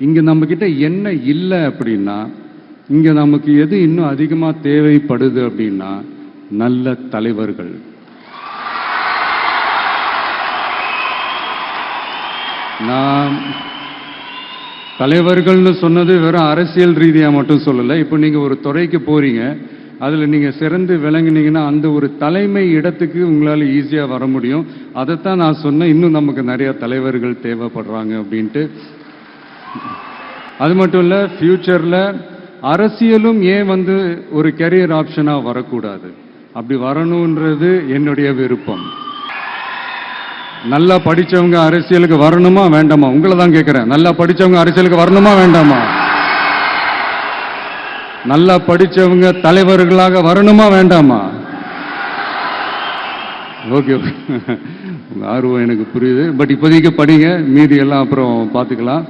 இங்க நம்ம கிட்ட என்ன இல்லை அப்படின்னா, இங்க நமக்கு எது இன்னும் அதிகமா தேவைப்படுது அப்படின்னா, நல்ல தலைவர்கள். நான் தலைவர்கள்னு சொன்னது வெறும் அரசியல் ரீதியா மட்டும் சொல்லல. இப்போ நீங்க ஒரு துறைக்கு போறீங்க, அதுல நீங்க சிறந்து விளங்குனீங்கன்னா அந்த ஒரு தலைமை இடத்துக்கு உங்களால ஈஸியா வர முடியும். அதைத்தான் நான் சொன்னேன், இன்னும் நமக்கு நிறைய தலைவர்கள் தேவைப்படுறாங்க அப்படின்ட்டு. அது மட்டும் இல்ல, ஃபியூச்சர்ல அரசியலும் ஏன் ஒரு கெரியர் ஆப்ஷனா வரக்கூடாது, அப்படி வரணும்ன்றது என்னுடைய விருப்பம். நல்லா படிச்சவங்க அரசியலுக்கு வரணுமா வேண்டாமா? உங்களை தான் கேட்கிறேன். நல்லா படிச்சவங்க அரசியலுக்கு வரணுமா வேண்டாமா? நல்லா படிச்சவங்க தலைவர்களாக வரணுமா வேண்டாமா? ஓகே, உங்க ஆர்வம் எனக்கு புரியுது. பட் இப்போதைக்கு படிங்க, மீதி எல்லாம் அப்புறம் பார்த்துக்கலாம்.